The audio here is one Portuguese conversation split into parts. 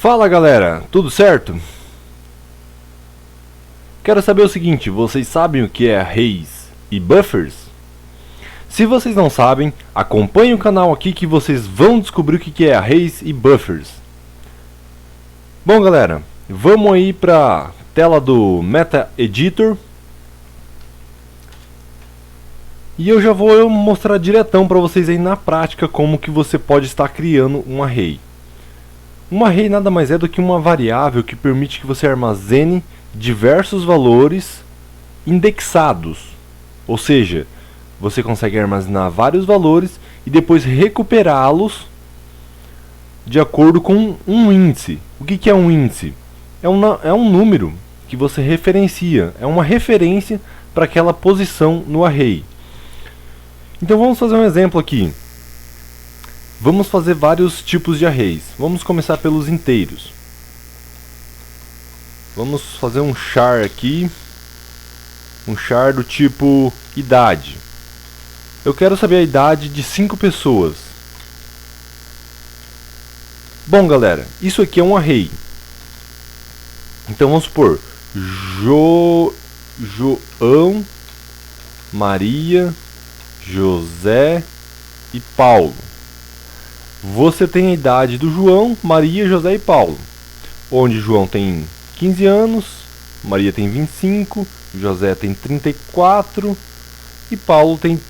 Fala galera, tudo certo? Quero saber o seguinte, vocês sabem o que é arrays e buffers? Se vocês não sabem, acompanhe o canal aqui que vocês vão descobrir o que é arrays e buffers. Bom galera, vamos aí para tela do Meta Editor. E eu já vou mostrar diretão para vocês aí na prática como que você pode estar criando um array. Um array nada mais é do que uma variável que permite que você armazene diversos valores indexados. Ou seja, você consegue armazenar vários valores e depois recuperá-los de acordo com um índice. O que é um índice? É um número que você referencia, é uma referência para aquela posição no array. Então vamos fazer um exemplo aqui. Vamos fazer vários tipos de arrays. Vamos começar pelos inteiros. Vamos fazer um char aqui. Um char do tipo idade. Eu quero saber a idade de 5 pessoas. Bom galera, isso aqui é um array. Então vamos supor João, Maria, José e Paulo. Você tem a idade do João, Maria, José e Paulo, onde João tem 15 anos, Maria tem 25, José tem 34 e Paulo tem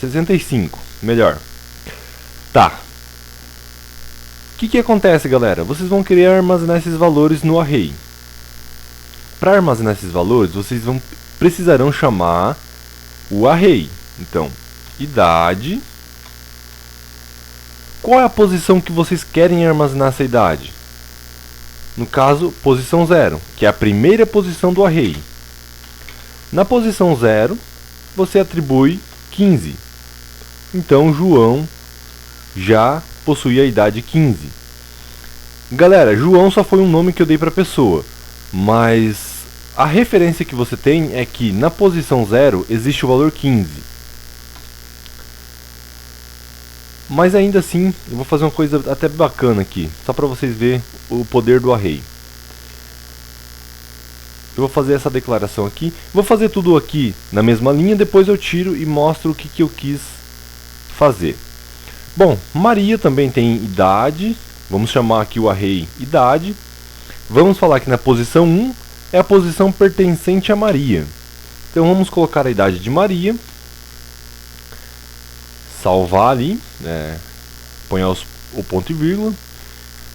65, melhor. Tá. O que acontece, galera? Vocês vão querer armazenar esses valores no array. Para armazenar esses valores, vocês precisarão chamar o array. Então, idade. Qual é a posição que vocês querem armazenar essa idade? No caso, posição 0, que é a primeira posição do array. Na posição 0, você atribui 15. Então, João já possui a idade 15. Galera, João só foi um nome que eu dei para a pessoa, mas a referência que você tem é que na posição 0 existe o valor 15. Mas ainda assim, eu vou fazer uma coisa até bacana aqui, só para vocês verem o poder do array. Eu vou fazer essa declaração aqui, vou fazer tudo aqui na mesma linha, depois eu tiro e mostro o que eu quis fazer. Bom, Maria também tem idade, vamos chamar aqui o array idade. Vamos falar que na posição 1 é a posição pertencente a Maria. Então vamos colocar a idade de Maria. Salvar ali, põe o ponto e vírgula.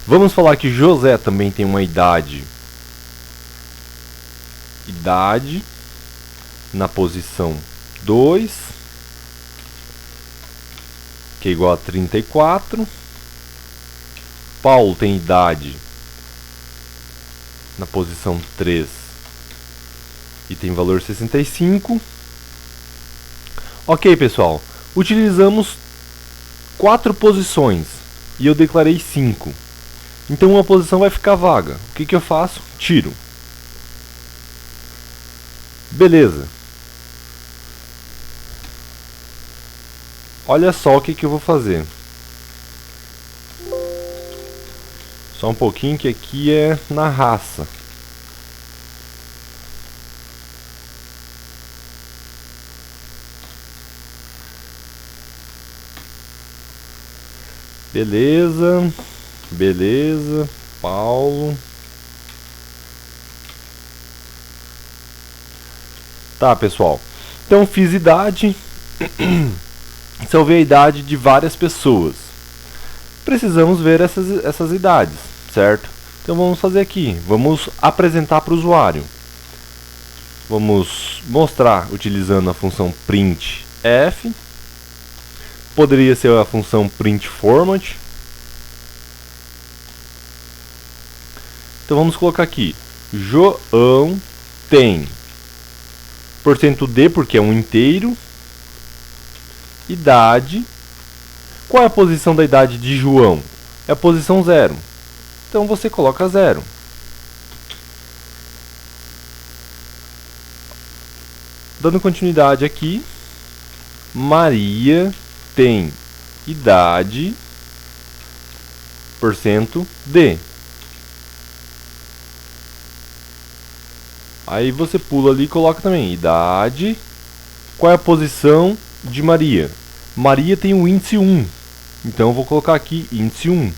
Vamos falar que José também tem uma idade na posição 2, que é igual a 34. Paulo tem idade na posição 3 e tem valor 65. Ok, pessoal. Utilizamos 4 posições e eu declarei 5. Então uma posição vai ficar vaga. O que eu faço? Tiro. Beleza. Olha só o que eu vou fazer. Só um pouquinho que aqui é na raça. Beleza, Paulo. Tá, pessoal. Então fiz idade. Salvei a idade de várias pessoas. Precisamos ver essas idades, certo? Então vamos fazer aqui. Vamos apresentar para o usuário. Vamos mostrar utilizando a função printf. Poderia ser a função printFormat. Então vamos colocar aqui. João tem %d, porque é um inteiro. Idade. Qual é a posição da idade de João? É a posição 0. Então você coloca 0. Dando continuidade aqui. Maria tem idade %d. Aí você pula ali e coloca também idade. Qual é a posição de Maria? Maria tem o índice 1. Então eu vou colocar aqui índice 1.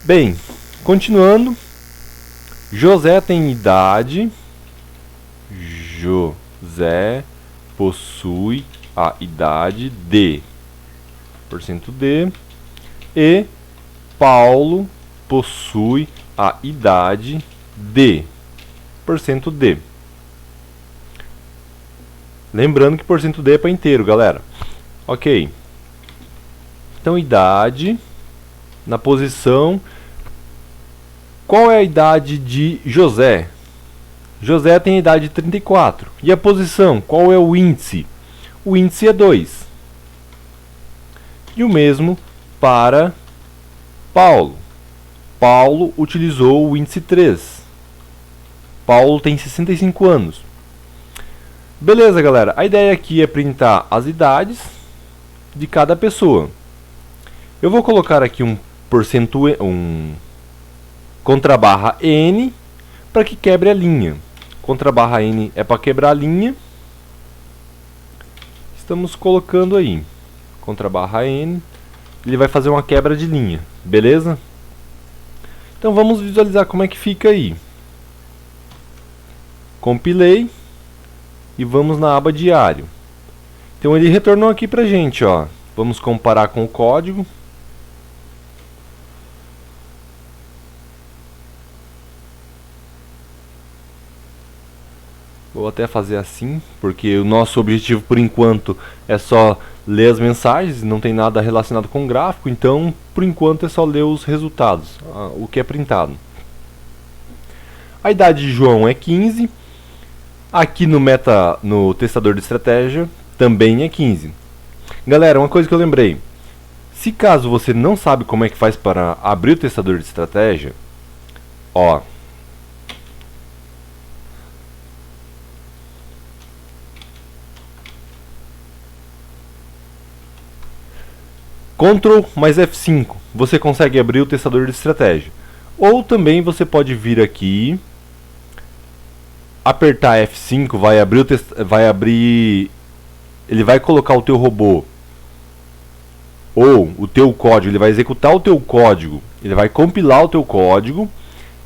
Bem, continuando. José tem idade. José possui a idade de %D. E Paulo possui a idade de %D. Lembrando que %D é para inteiro, galera. Ok. Então, idade na posição. Qual é a idade de José? José tem a idade de 34. E a posição? Qual é o índice? O índice é 2. E o mesmo para Paulo. Paulo utilizou o índice 3. Paulo tem 65 anos. Beleza, galera. A ideia aqui é printar as idades de cada pessoa. Eu vou colocar aqui um contrabarra N para que quebre a linha. Contrabarra N é para quebrar a linha. Estamos colocando aí. Contrabarra N. Ele vai fazer uma quebra de linha. Beleza? Então vamos visualizar como é que fica aí. Compilei. E vamos na aba diário. Então ele retornou aqui pra gente, ó. Vamos comparar com o código. Vou até fazer assim, porque o nosso objetivo por enquanto é só ler as mensagens, não tem nada relacionado com gráfico, então por enquanto é só ler os resultados, o que é printado. A idade de João é 15. Aqui no testador de estratégia também é 15. Galera, uma coisa que eu lembrei. Se caso você não sabe como é que faz para abrir o testador de estratégia, ó. Ctrl mais F5, você consegue abrir o testador de estratégia. Ou também você pode vir aqui, apertar F5, ele vai colocar o teu robô ou o teu código, ele vai executar o teu código, ele vai compilar o teu código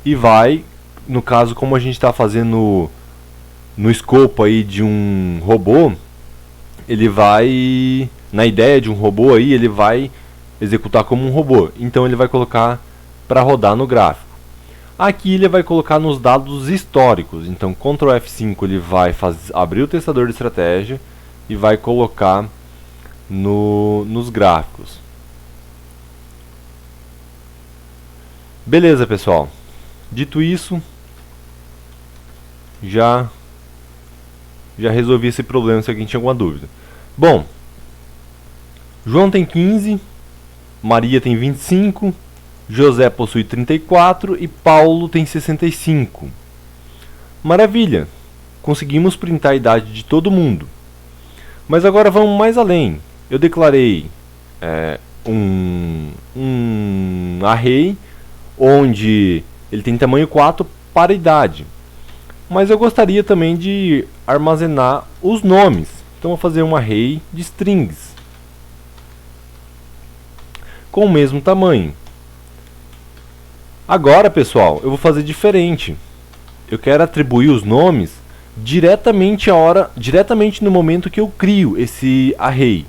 e vai, no caso como a gente está fazendo no escopo aí de um robô, ele vai, na ideia de um robô aí, ele vai executar como um robô. Então ele vai colocar para rodar no gráfico. Aqui ele vai colocar nos dados históricos. Então Ctrl F5 ele vai abrir o testador de estratégia e vai colocar nos gráficos. Beleza, pessoal. Dito isso, já resolvi esse problema se alguém tinha alguma dúvida. Bom, João tem 15, Maria tem 25, José possui 34 e Paulo tem 65. Maravilha! Conseguimos printar a idade de todo mundo. Mas agora vamos mais além. Eu declarei um array onde ele tem tamanho 4 para idade. Mas eu gostaria também de armazenar os nomes. Então vou fazer um array de strings com o mesmo tamanho. Agora, pessoal, eu vou fazer diferente. Eu quero atribuir os nomes diretamente no momento que eu crio esse array.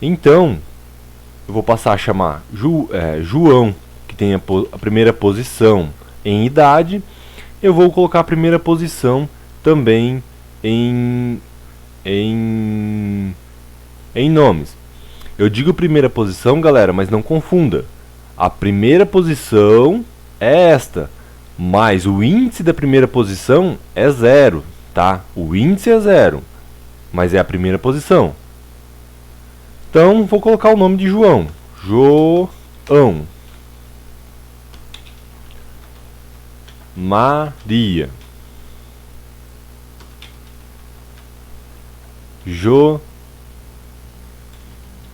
Então, eu vou passar a chamar João, que tem a primeira posição em idade. Eu vou colocar a primeira posição também em nomes. Eu digo primeira posição, galera, mas não confunda. A primeira posição é esta, mas o índice da primeira posição é 0, tá? O índice é 0, mas é a primeira posição. Então, vou colocar o nome de João. João. Maria.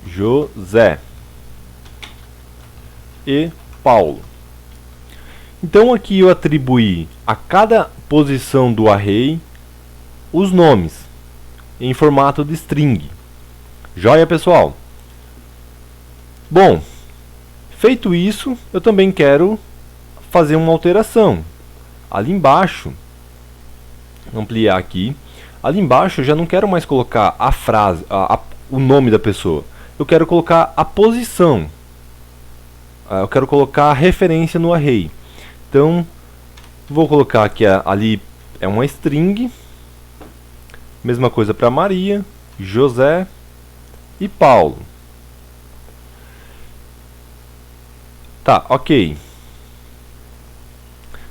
José. e Paulo. Então aqui eu atribuí a cada posição do array os nomes em formato de string. Joia, pessoal? Bom, feito isso, eu também quero fazer uma alteração. Ali embaixo, ampliar aqui, ali embaixo eu já não quero mais colocar a frase, o nome da pessoa. Eu quero colocar a posição. Eu quero colocar a referência no array. Então, vou colocar aqui, ali é uma string. Mesma coisa para Maria, José e Paulo. Tá, ok.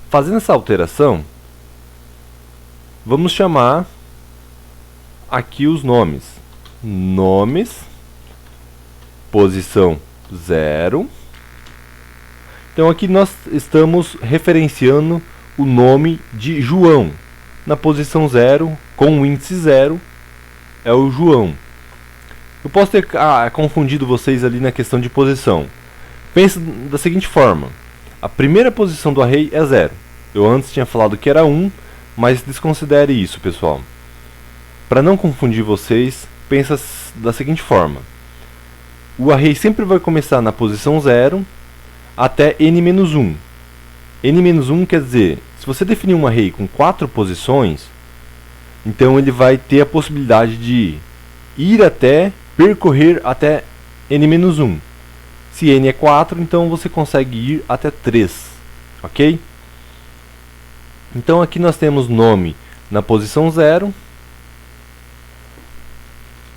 Fazendo essa alteração, vamos chamar aqui os nomes. Nomes, posição 0. Então aqui nós estamos referenciando o nome de João. Na posição 0, com o índice 0, é o João. Eu posso ter confundido vocês ali na questão de posição. Pense da seguinte forma. A primeira posição do array é 0. Eu antes tinha falado que era 1, mas desconsidere isso, pessoal. Para não confundir vocês, pensa da seguinte forma. O array sempre vai começar na posição 0 até n-1. n-1 quer dizer, se você definir um array com 4 posições, então ele vai ter a possibilidade de percorrer até n-1. Se n é 4, então você consegue ir até 3, ok? Então aqui nós temos nome na posição 0,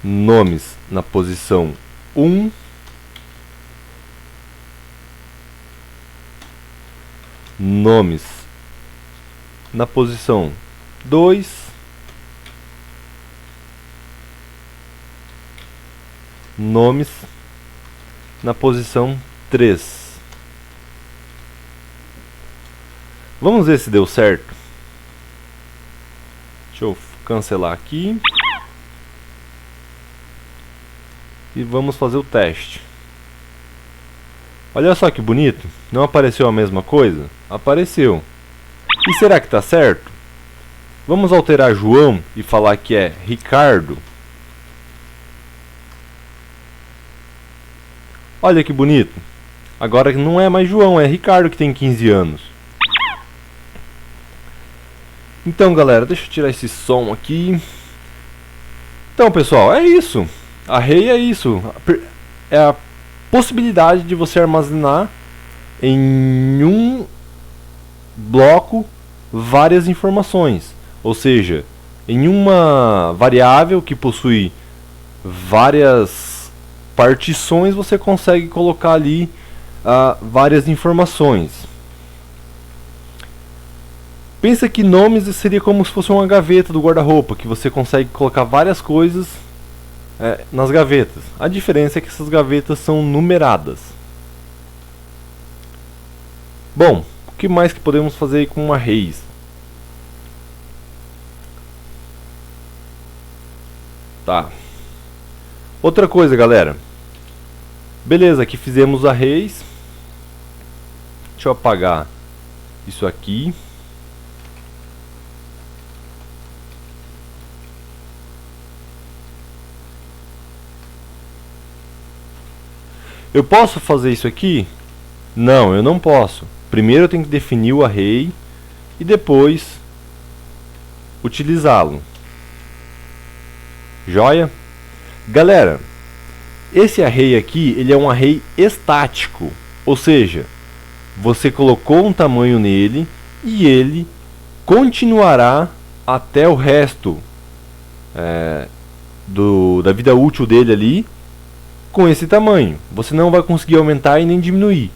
nomes na posição 1, nomes na posição 2, nomes na posição 3. Vamos ver se deu certo. Deixa eu cancelar aqui. E vamos fazer o teste. Olha só que bonito. Não apareceu a mesma coisa? Apareceu. E será que está certo? Vamos alterar João e falar que é Ricardo. Olha que bonito. Agora não é mais João, é Ricardo que tem 15 anos. Então, galera, deixa eu tirar esse som aqui. Então, pessoal, é isso. Array é isso. É a possibilidade de você armazenar em um bloco várias informações. Ou seja, em uma variável que possui várias partições, você consegue colocar ali várias informações. Pensa que nomes seria como se fosse uma gaveta do guarda-roupa, que você consegue colocar várias coisas nas gavetas. A diferença é que essas gavetas são numeradas. Bom, o que mais que podemos fazer com arrays? Tá. Outra coisa, galera. Beleza, aqui fizemos arrays. Deixa eu apagar isso aqui. Eu posso fazer isso aqui? Não, eu não posso. Primeiro eu tenho que definir o array e depois utilizá-lo. Joia? Galera, esse array aqui, ele é um array estático. Ou seja, você colocou um tamanho nele e ele continuará até o resto da vida útil dele ali com esse tamanho. Você não vai conseguir aumentar e nem diminuir,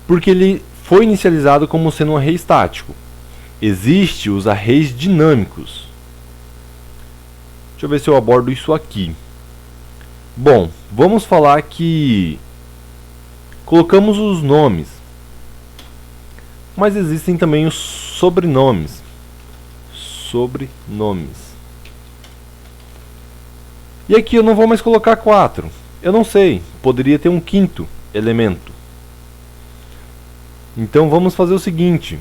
porque ele foi inicializado como sendo um array estático. Existem os arrays dinâmicos. Deixa eu ver se eu abordo isso aqui. Bom, vamos falar que colocamos os nomes, mas existem também os sobrenomes. E aqui eu não vou mais colocar 4. Eu não sei, poderia ter um quinto. elemento. Então vamos fazer o seguinte: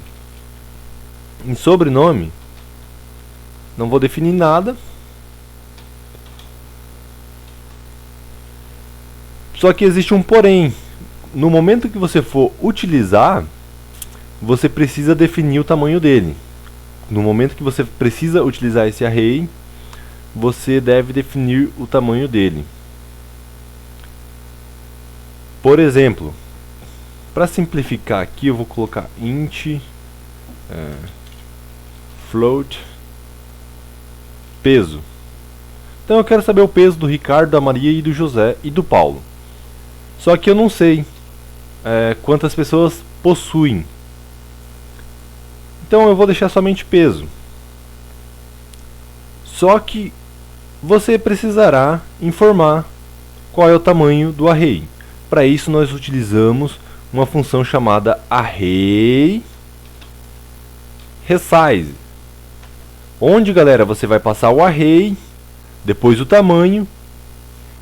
em sobrenome não vou definir nada, só que existe um porém. No momento que você for utilizar, você precisa definir o tamanho dele. No momento que você precisa utilizar esse array, você deve definir o tamanho dele. Por exemplo, para simplificar aqui, eu vou colocar int float peso. Então eu quero saber o peso do Ricardo, da Maria e do José e do Paulo. Só que eu não sei quantas pessoas possuem. Então eu vou deixar somente peso. Só que você precisará informar qual é o tamanho do array. Para isso nós utilizamos uma função chamada array resize, onde, galera, você vai passar o array, depois o tamanho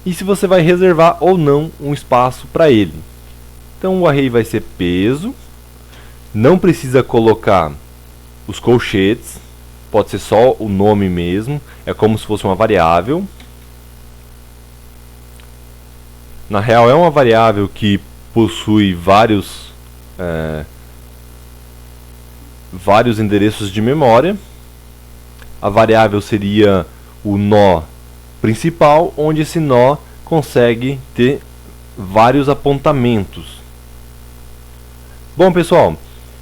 e se você vai reservar ou não um espaço para ele. Então o array vai ser peso, não precisa colocar os colchetes, pode ser só o nome mesmo, é como se fosse uma variável. Na real é uma variável que possui vários endereços de memória. A variável seria o nó principal, onde esse nó consegue ter vários apontamentos. Bom, pessoal,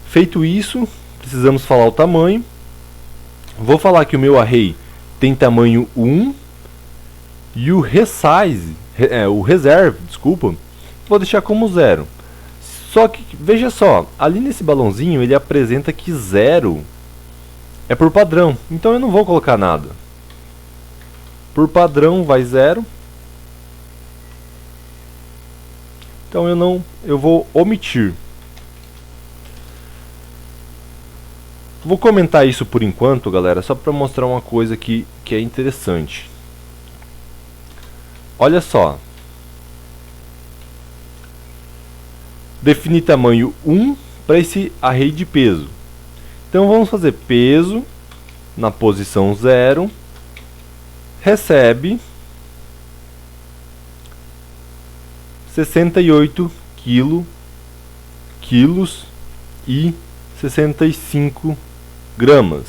feito isso, precisamos falar o tamanho. Vou falar que o meu array tem tamanho 1 e o resize, o reserve, desculpa, vou deixar como 0. Só que, veja só, ali nesse balãozinho ele apresenta que 0 é por padrão, então eu não vou colocar nada. Por padrão vai 0. Então eu vou omitir. Vou comentar isso por enquanto, galera, só para mostrar uma coisa que é interessante. Olha só. Definir tamanho 1 para esse array de peso. Então vamos fazer peso na posição 0, recebe 68 quilos e 65 gramas.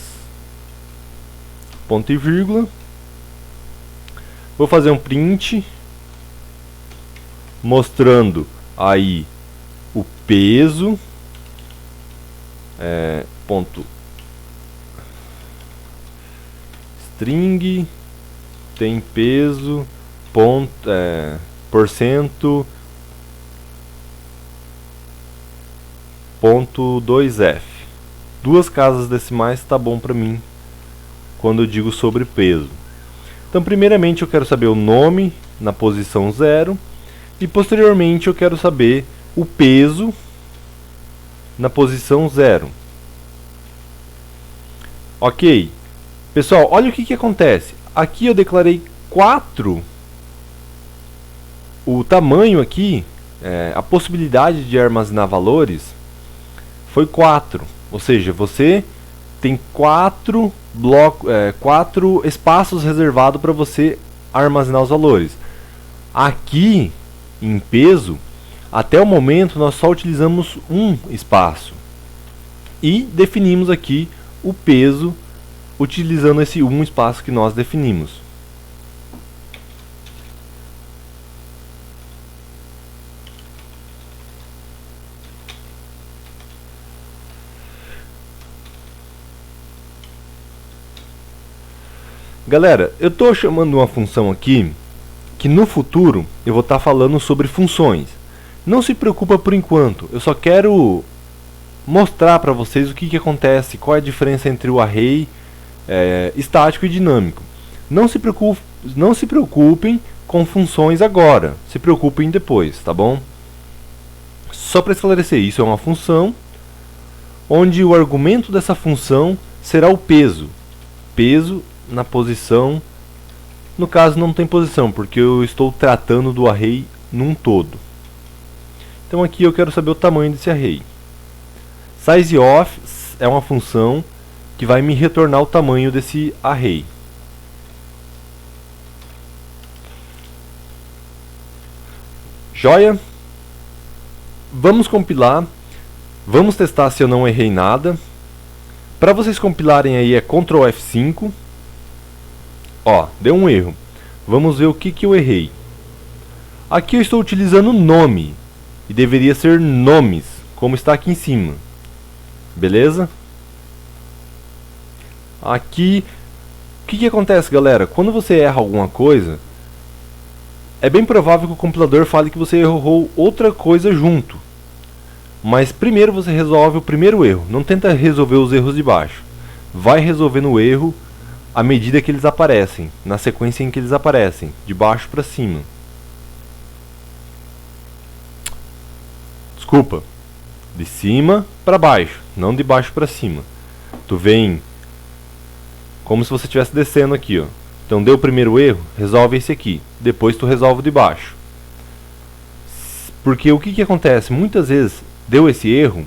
Ponto e vírgula. Vou fazer um print mostrando aí o peso, ponto string tem peso, ponto, porcento, ponto 2f. Duas casas decimais está bom para mim quando eu digo sobre peso. Então, primeiramente eu quero saber o nome na posição 0 e posteriormente eu quero saber o peso na posição 0. Ok, pessoal, olha o que acontece. Aqui eu declarei 4. O tamanho aqui, a possibilidade de armazenar valores foi 4. Ou seja, você tem 4 espaços reservados para você armazenar os valores. Aqui em peso, até o momento nós só utilizamos um espaço e definimos aqui o peso utilizando esse um espaço que nós definimos. Galera, eu estou chamando uma função aqui que no futuro eu vou estar falando sobre funções. Não se preocupa por enquanto, eu só quero mostrar para vocês o que acontece, qual é a diferença entre o array estático e dinâmico. Não se preocupem com funções agora, se preocupem depois, tá bom? Só para esclarecer, isso é uma função onde o argumento dessa função será o peso. Peso na posição, no caso não tem posição, porque eu estou tratando do array num todo. Então aqui eu quero saber o tamanho desse array. SizeOf é uma função que vai me retornar o tamanho desse array. Joia? Vamos compilar. Vamos testar se eu não errei nada. Para vocês compilarem aí é Ctrl F5. Ó, deu um erro. Vamos ver o que eu errei. Aqui eu estou utilizando nome. E deveria ser nomes, como está aqui em cima. Beleza? Aqui, o que acontece, galera? Quando você erra alguma coisa, é bem provável que o compilador fale que você errou outra coisa junto. Mas primeiro você resolve o primeiro erro. Não tenta resolver os erros de baixo. Vai resolvendo o erro à medida que eles aparecem, na sequência em que eles aparecem, de baixo para cima. Desculpa, de cima para baixo, não de baixo para cima. Tu vem como se você estivesse descendo aqui, ó. Então deu o primeiro erro, resolve esse aqui. Depois tu resolve o de baixo. Porque o que acontece? Muitas vezes deu esse erro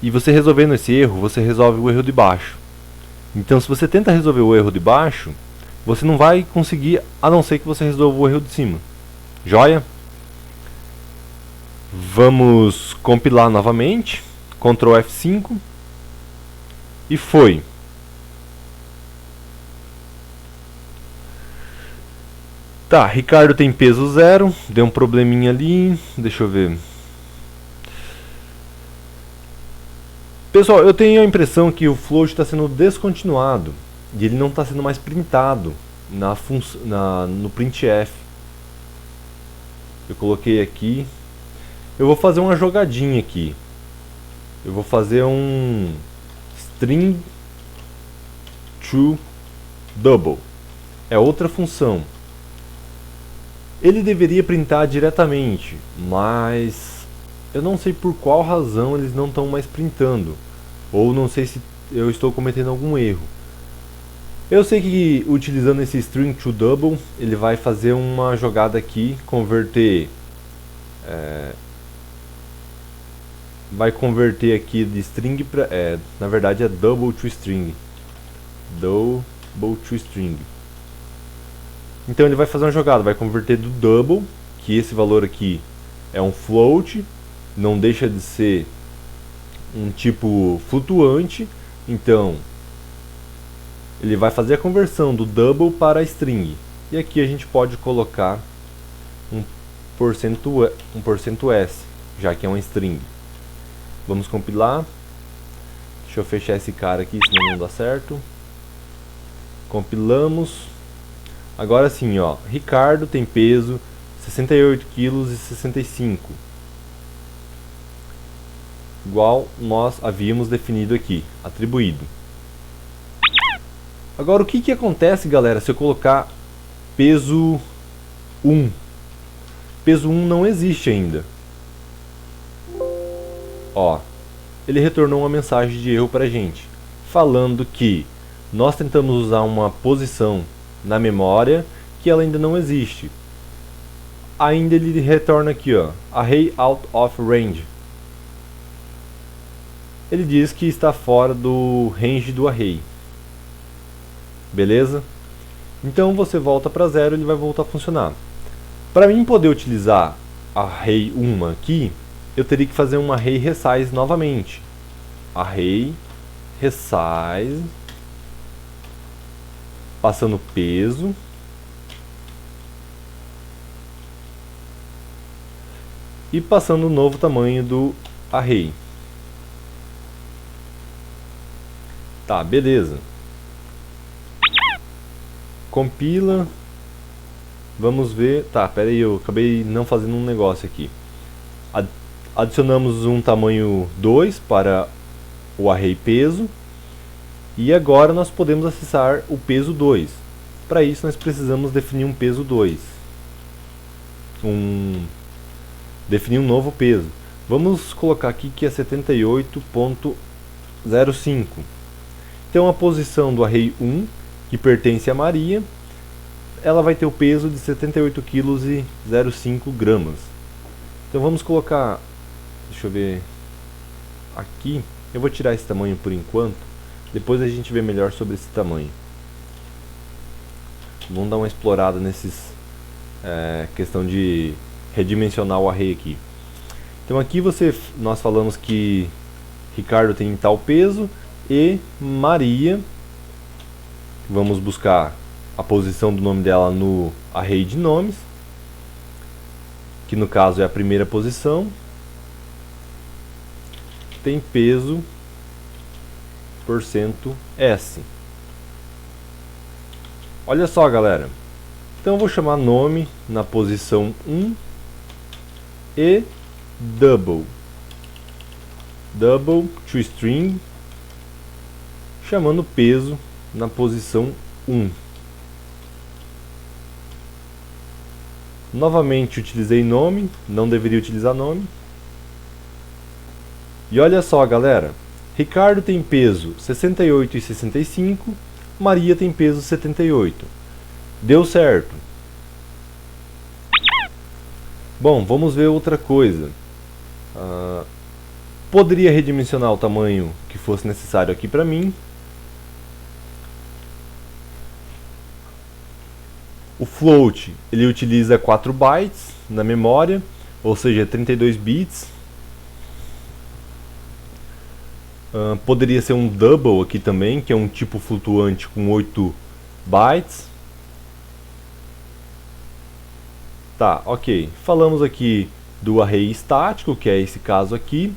e você resolvendo esse erro, você resolve o erro de baixo. Então se você tenta resolver o erro de baixo, você não vai conseguir, a não ser que você resolva o erro de cima. Joia? Vamos compilar novamente. Ctrl F5. E foi. Tá, Ricardo tem peso 0. Deu um probleminha ali. Deixa eu ver. Pessoal, eu tenho a impressão que o float está sendo descontinuado. E ele não está sendo mais printado no printf. Eu coloquei aqui. Eu vou fazer uma jogadinha aqui. Eu vou fazer um string to double. É outra função. Ele deveria printar diretamente, mas eu não sei por qual razão eles não estão mais printando. Ou não sei se eu estou cometendo algum erro. Eu sei que utilizando esse string to double, ele vai fazer uma jogada aqui, converter... vai converter aqui de string para... na verdade é double to string. Double to string. Então ele vai fazer uma jogada, vai converter do double, que esse valor aqui é um float, não deixa de ser um tipo flutuante. Então ele vai fazer a conversão do double para string. E aqui a gente pode colocar um %s, já que é uma string. Vamos compilar. Deixa eu fechar esse cara aqui, senão não dá certo. Compilamos. Agora sim, ó, Ricardo tem peso 68,65 kg. Igual nós havíamos definido aqui, atribuído. Agora o que acontece, galera, se eu colocar peso 1? Peso 1 não existe ainda. Ó, ele retornou uma mensagem de erro pra gente, falando que nós tentamos usar uma posição na memória que ela ainda não existe. Ainda ele retorna aqui, ó, array out of range. Ele diz que está fora do range do array. Beleza? Então você volta para 0 e ele vai voltar a funcionar. Para mim poder utilizar array 1 aqui, eu teria que fazer um array resize novamente. Array resize, passando peso, e passando o novo tamanho do array. Tá, beleza. Compila. Vamos ver. Tá, pera aí, eu acabei não fazendo um negócio aqui. Adicionamos um tamanho 2 para o array peso. E agora nós podemos acessar o peso 2. Para isso nós precisamos definir um peso 2. Definir um novo peso. Vamos colocar aqui que é 78,05. Então a posição do array 1, que pertence a Maria, ela vai ter o peso de 78,05 kg. Então vamos colocar, deixa eu ver, aqui, eu vou tirar esse tamanho por enquanto, depois a gente vê melhor sobre esse tamanho. Vamos dar uma explorada nesses, questão de redimensionar o array aqui. Então aqui nós falamos que Ricardo tem tal peso e Maria, vamos buscar a posição do nome dela no array de nomes, que no caso é a primeira posição, tem peso %S. Olha só, galera. Então eu vou chamar nome na posição 1 e double toString, chamando peso na posição 1. Novamente utilizei nome, não deveria utilizar nome. E olha só, galera, Ricardo tem peso 68,65, Maria tem peso 78. Deu certo. Bom, vamos ver outra coisa. Poderia redimensionar o tamanho que fosse necessário aqui para mim. O float, ele utiliza 4 bytes na memória, ou seja, 32 bits. Poderia ser um double aqui também, que é um tipo flutuante com 8 bytes. Tá, ok. Falamos aqui do array estático, que é esse caso aqui.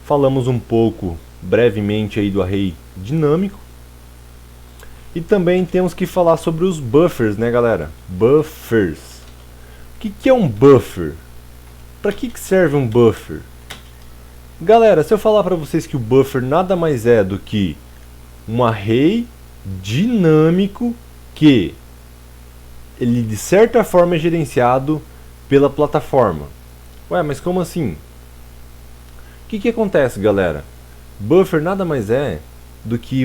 Falamos um pouco, brevemente, aí do array dinâmico. E também temos que falar sobre os buffers, né, galera? Buffers. O que é um buffer? Para que serve um buffer? Galera, se eu falar para vocês que o buffer nada mais é do que um array dinâmico que ele de certa forma é gerenciado pela plataforma. Ué, mas como assim? O que acontece, galera? Buffer nada mais é do que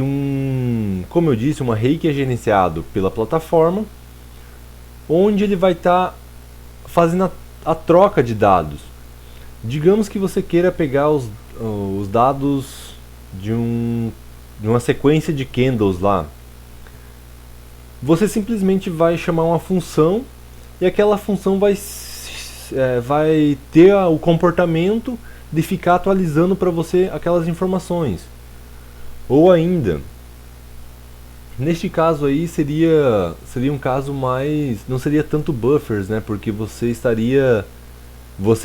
como eu disse, um array que é gerenciado pela plataforma, onde ele vai estar fazendo a troca de dados. Digamos que você queira pegar os dados de uma sequência de candles lá. Você simplesmente vai chamar uma função e aquela função vai ter o comportamento de ficar atualizando para você aquelas informações. Ou ainda, neste caso aí seria um caso mais, não seria tanto buffers, né? Porque você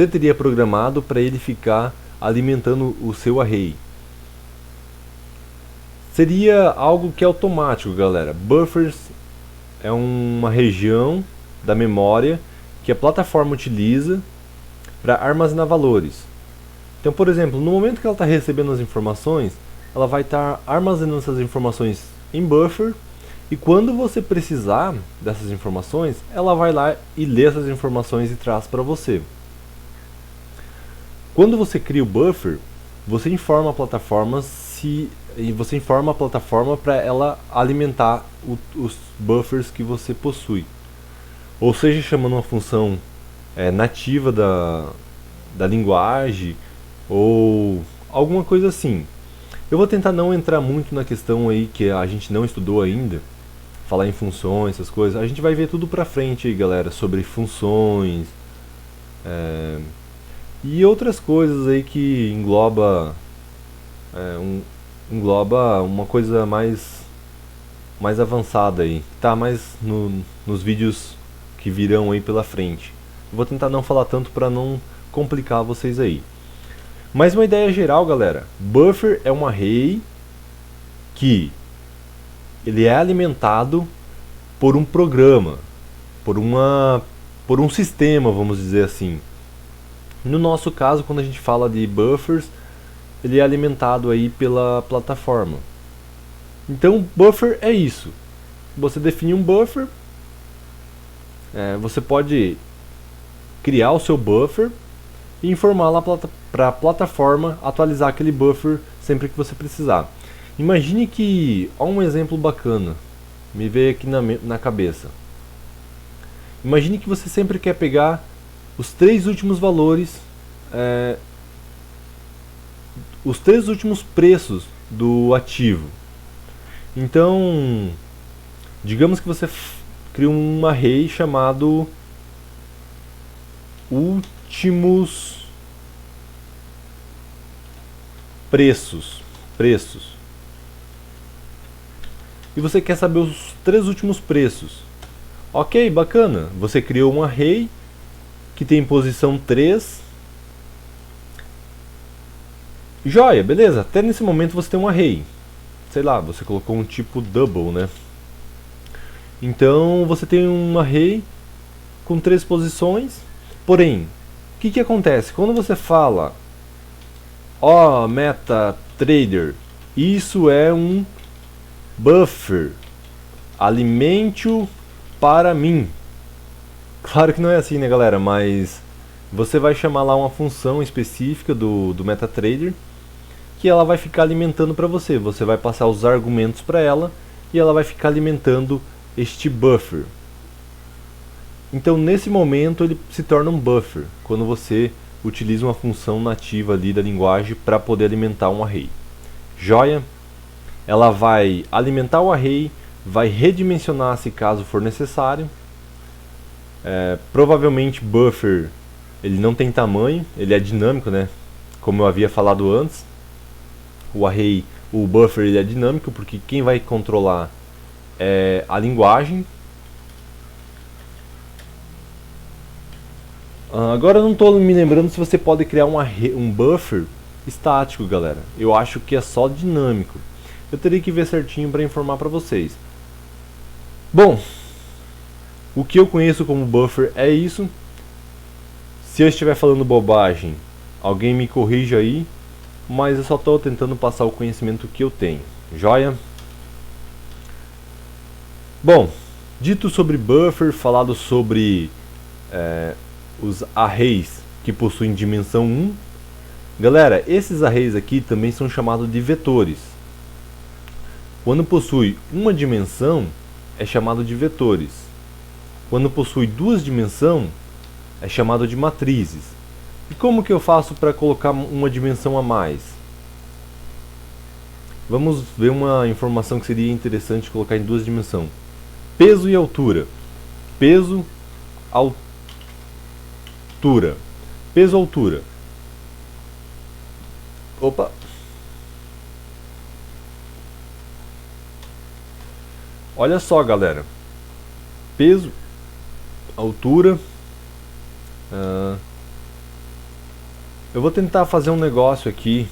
teria programado para ele ficar alimentando o seu array. Seria algo que é automático, galera. Buffers é uma região da memória que a plataforma utiliza para armazenar valores. Então, por exemplo, no momento que ela está recebendo as informações, ela vai estar armazenando essas informações em buffer, e quando você precisar dessas informações, ela vai lá e lê essas informações e traz para você. Quando você cria o buffer, você informa a plataforma para ela alimentar os buffers que você possui. Ou seja, chamando uma função nativa da linguagem ou alguma coisa assim. Eu vou tentar não entrar muito na questão aí que a gente não estudou ainda, falar em funções, essas coisas. A gente vai ver tudo pra frente aí, galera, sobre funções e outras coisas aí que engloba uma coisa mais avançada aí, tá mais nos vídeos que virão aí pela frente. Eu vou tentar não falar tanto para não complicar vocês aí. Mas uma ideia geral, galera, buffer é um array que ele é alimentado por um programa, por um sistema, vamos dizer assim. No nosso caso, quando a gente fala de buffers, ele é alimentado aí pela plataforma. Então, buffer é isso. Você define um buffer, você pode criar o seu buffer e informar lá para a plataforma atualizar aquele buffer sempre que você precisar. Imagine que, ó, um exemplo bacana, me veio aqui na cabeça. Imagine que você sempre quer pegar os 3 últimos valores os 3 últimos preços do ativo. Então, digamos que você cria um array chamado últimos preços. E você quer saber os 3 últimos preços. Ok, bacana. Você criou um array que tem posição 3. Joia, beleza. Até nesse momento você tem um array. Sei lá, você colocou um tipo double, né? Então você tem um array com 3 posições. Porém, o que acontece? Quando você fala, ó, MetaTrader, isso é um buffer, alimente-o para mim. Claro que não é assim, né, galera? Mas você vai chamar lá uma função específica do MetaTrader que ela vai ficar alimentando para você. Você vai passar os argumentos para ela e ela vai ficar alimentando este buffer. Então, nesse momento, ele se torna um buffer quando você utiliza uma função nativa ali da linguagem para poder alimentar um array. Joia? Ela vai alimentar o array, vai redimensionar se caso for necessário. Provavelmente buffer ele não tem tamanho, ele é dinâmico, né? Como eu havia falado antes. O array, o buffer ele é dinâmico porque quem vai controlar é a linguagem. Agora eu não estou me lembrando se você pode criar um buffer estático, galera. Eu acho que é só dinâmico. Eu teria que ver certinho para informar para vocês. Bom, o que eu conheço como buffer é isso. Se eu estiver falando bobagem, alguém me corrija aí. Mas eu só estou tentando passar o conhecimento que eu tenho. Joia? Bom, dito sobre buffer, falado sobre os arrays que possuem dimensão 1. Galera, esses arrays aqui também são chamados de vetores. Quando possui uma dimensão, é chamado de vetores. Quando possui 2 dimensões, é chamado de matrizes. E como que eu faço para colocar uma dimensão a mais? Vamos ver uma informação que seria interessante colocar em 2 dimensões. Peso e altura. Peso, altura. Peso, altura. Opa! Olha só, galera. Peso, altura. Eu vou tentar fazer um negócio aqui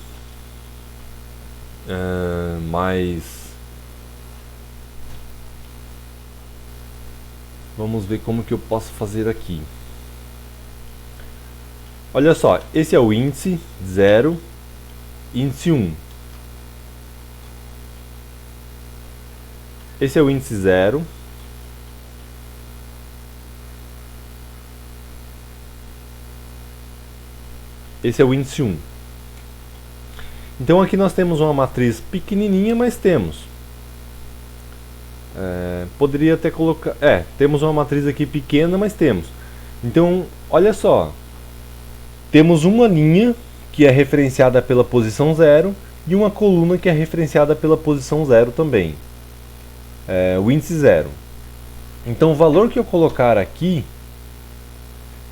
mais... Vamos ver como que eu posso fazer aqui. Olha só, esse é o índice 0, índice 1. Esse é o índice 0. Esse é o índice 1. Então aqui nós temos uma matriz pequenininha, mas temos. Poderia até colocar... temos uma matriz aqui pequena, mas temos. Então, olha só. Temos uma linha que é referenciada pela posição 0 e uma coluna que é referenciada pela posição 0 também. O índice 0. Então o valor que eu colocar aqui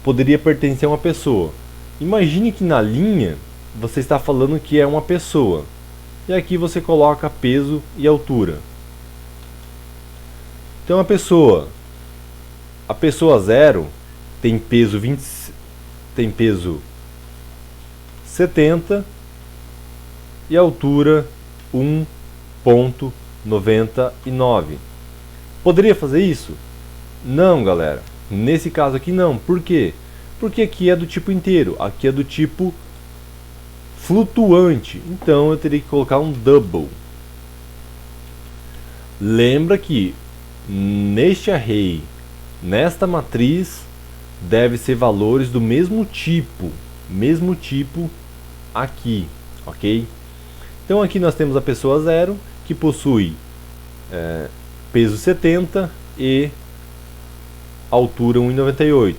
poderia pertencer a uma pessoa. Imagine que na linha você está falando que é uma pessoa. E aqui você coloca peso e altura. Então a pessoa 0 tem peso 70 e altura 1,99. Poderia fazer isso? Não, galera. Nesse caso aqui não. Por quê? Porque aqui é do tipo inteiro, aqui é do tipo flutuante. Então eu teria que colocar um double. Lembra que neste array, nesta matriz, deve ser valores do mesmo tipo aqui, ok? Então aqui nós temos a pessoa 0, que possui peso 70 e altura 1,98.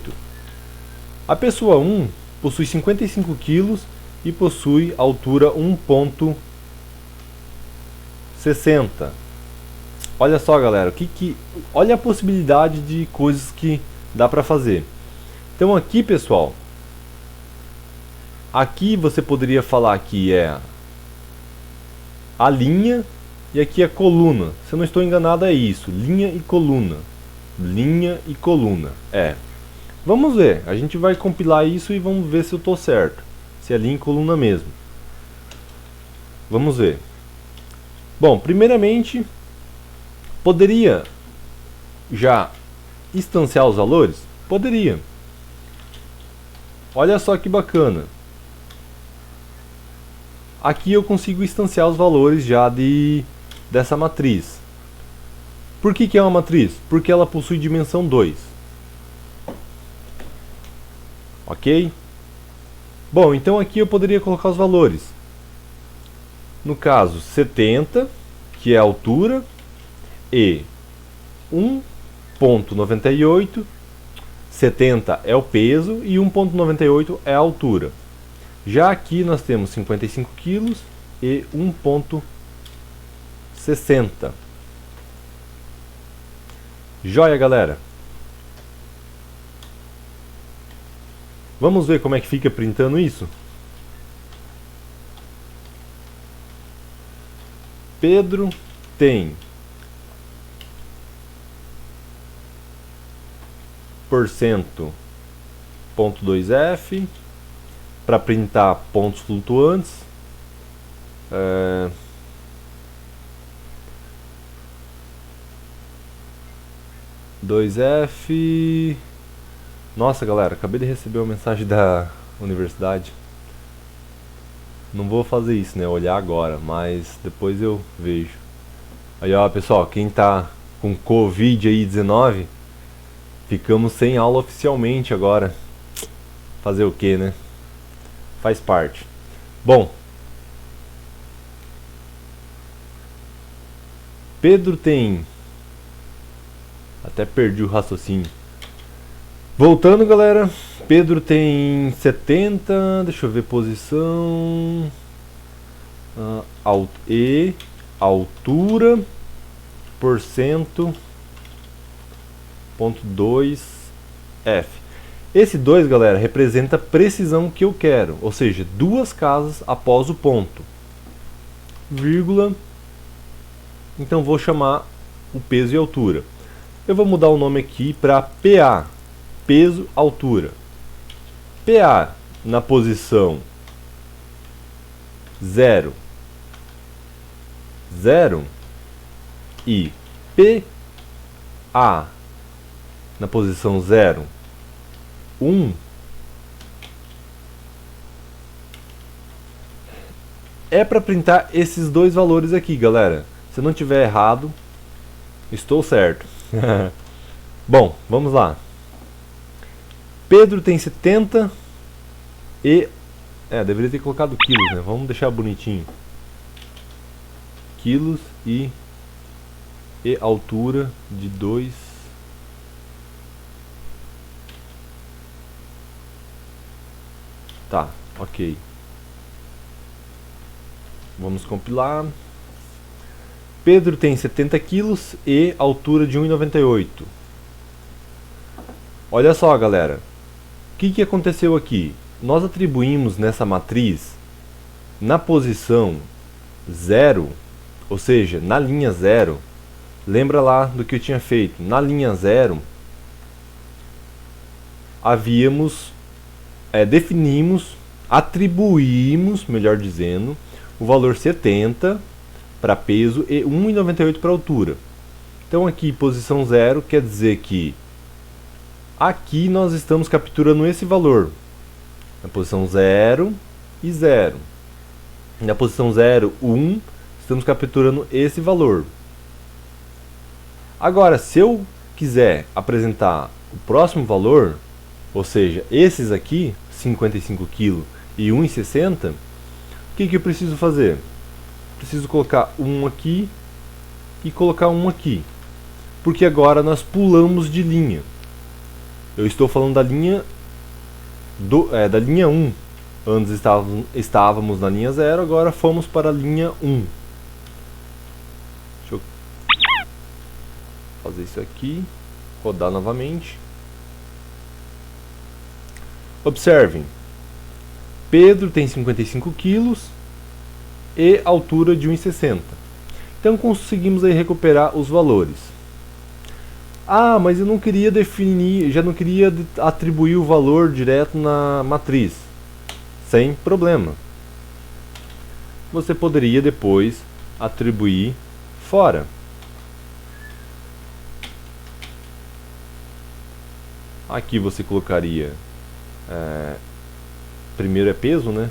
A pessoa 1 possui 55 kg e possui altura 1,60. Olha só, galera, olha a possibilidade de coisas que dá para fazer. Então aqui, pessoal, aqui você poderia falar que é a linha e aqui a coluna. Se eu não estou enganado, é isso, linha e coluna. Linha e coluna. Vamos ver, a gente vai compilar isso e vamos ver se eu estou certo, se é linha e coluna mesmo. Vamos ver. Bom, primeiramente, poderia já instanciar os valores? Poderia. Olha só que bacana. Aqui eu consigo instanciar os valores já dessa matriz. Por que é uma matriz? Porque ela possui dimensão 2. Ok? Bom, então aqui eu poderia colocar os valores. No caso, 70, que é a altura, e 1,98, 70 é o peso e 1,98 é a altura. Já aqui nós temos 55 kg e 1,60. Joia, galera! Vamos ver como é que fica printando isso? Pedro tem %, ponto 2F, para printar pontos flutuantes. 2F. Nossa, galera, acabei de receber uma mensagem da universidade. Não vou fazer isso, né? Olhar agora, mas depois eu vejo. Aí, ó, pessoal, quem tá com Covid aí 19, ficamos sem aula oficialmente agora. Fazer o que, né? Faz parte. Bom, Pedro tem... Até perdi o raciocínio. Voltando, galera, Pedro tem 70, deixa eu ver, posição, altura, %, ponto 2F. Esse 2, galera, representa a precisão que eu quero, ou seja, duas casas após o ponto, vírgula, então vou chamar o peso e altura. Eu vou mudar o nome aqui para PA, peso, altura. PA na posição 0, 0 e PA na posição 0, 1 é para printar esses dois valores aqui, galera. Se eu não tiver errado, estou certo. Bom, vamos lá. Pedro tem 70 e... deveria ter colocado quilos, né? Vamos deixar bonitinho. Quilos e altura de 2. Tá, ok. Vamos compilar. Pedro tem 70 quilos e altura de 1,98. Olha só, galera. O que aconteceu aqui? Nós atribuímos nessa matriz, na posição 0, ou seja, na linha 0, lembra lá do que eu tinha feito? Na linha 0, atribuímos, melhor dizendo, o valor 70 para peso e 1,98 para altura. Então aqui, posição 0, quer dizer que aqui nós estamos capturando esse valor. Na posição 0 e 0. Na posição 0, 1, estamos capturando esse valor. Agora, se eu quiser apresentar o próximo valor, ou seja, esses aqui, 55 kg e 1,60, o que eu preciso fazer? Preciso colocar um aqui e colocar um aqui. Porque agora nós pulamos de linha. Eu estou falando da linha da linha 1. Antes estávamos na linha 0, agora fomos para a linha 1. Deixa eu fazer isso aqui, rodar novamente. Observem, Pedro tem 55 quilos e altura de 1,60. Então conseguimos aí recuperar os valores. Ah, mas eu não queria definir, já não queria atribuir o valor direto na matriz. Sem problema. Você poderia depois atribuir fora. Aqui você colocaria, primeiro é peso, né?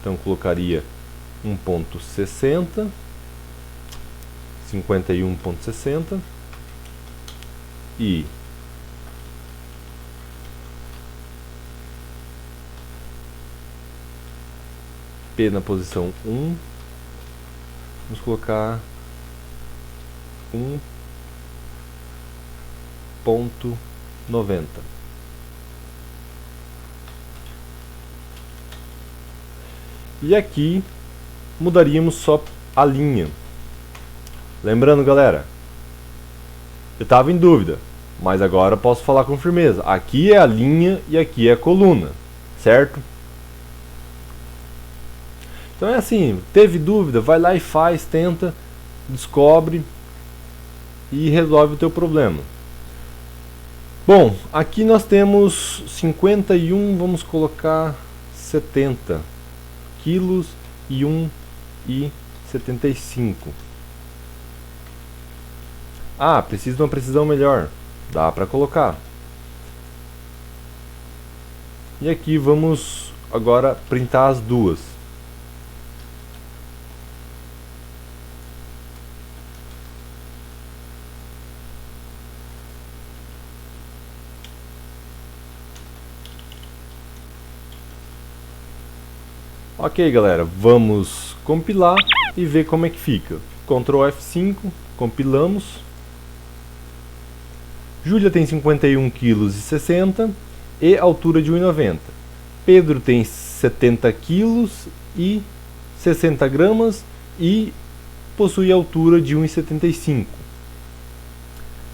Então colocaria 1,60, 51,60 e P na posição 1, vamos colocar 1,90. E aqui mudaríamos só a linha. Lembrando, galera, eu estava em dúvida, mas agora posso falar com firmeza. Aqui é a linha e aqui é a coluna, certo? Então é assim, teve dúvida, vai lá e faz, tenta, descobre e resolve o teu problema. Bom, aqui nós temos 51, vamos colocar 70 quilos e 1,75. Ah, precisa de uma precisão melhor, dá para colocar. E aqui vamos agora printar as duas. Ok, galera, vamos compilar e ver como é que fica. Ctrl F5, compilamos. Júlia tem 51,60 kg e altura de 1,90. Pedro tem 70 kg e 60 gramas e possui altura de 1,75.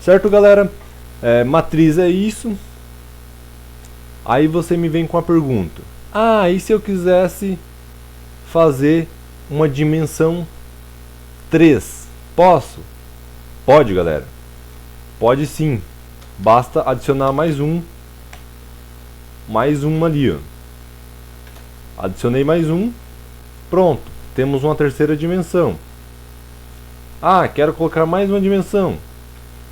Certo, galera? Matriz é isso. Aí você me vem com a pergunta: ah, e se eu quisesse fazer uma dimensão 3? Posso? Pode, galera. Pode sim. Basta adicionar mais um ali, ó. Adicionei mais um. Pronto. Temos uma terceira dimensão. Ah, quero colocar mais uma dimensão.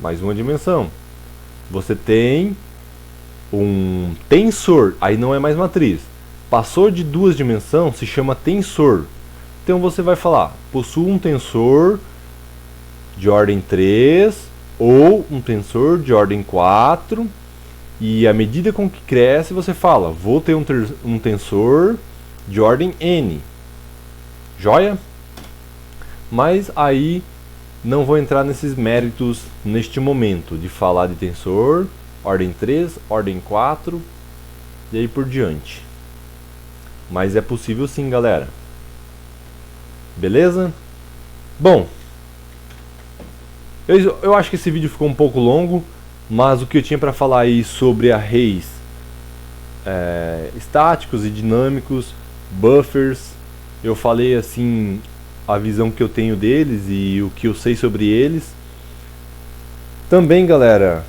Mais uma dimensão. Você tem um tensor. Aí não é mais matriz. Passou de duas dimensões, se chama tensor. Então você vai falar: possui um tensor de ordem 3 ou um tensor de ordem 4. E à medida com que cresce, você fala: vou ter um tensor de ordem n. Joia? Mas aí não vou entrar nesses méritos neste momento de falar de tensor, ordem 3, ordem 4 e aí por diante. Mas é possível sim, galera. Beleza? Bom, eu acho que esse vídeo ficou um pouco longo, mas o que eu tinha para falar aí sobre arrays estáticos e dinâmicos, buffers, eu falei assim a visão que eu tenho deles e o que eu sei sobre eles. Também, galera,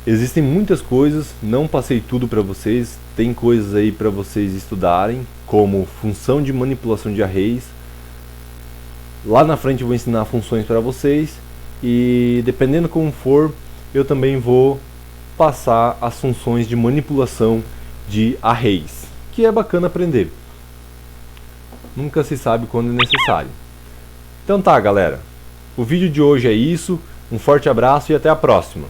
existem muitas coisas, não passei tudo para vocês, tem coisas aí para vocês estudarem, como função de manipulação de arrays. Lá na frente eu vou ensinar funções para vocês e dependendo como for, eu também vou passar as funções de manipulação de arrays, que é bacana aprender. Nunca se sabe quando é necessário. Então tá, galera, o vídeo de hoje é isso, um forte abraço e até a próxima.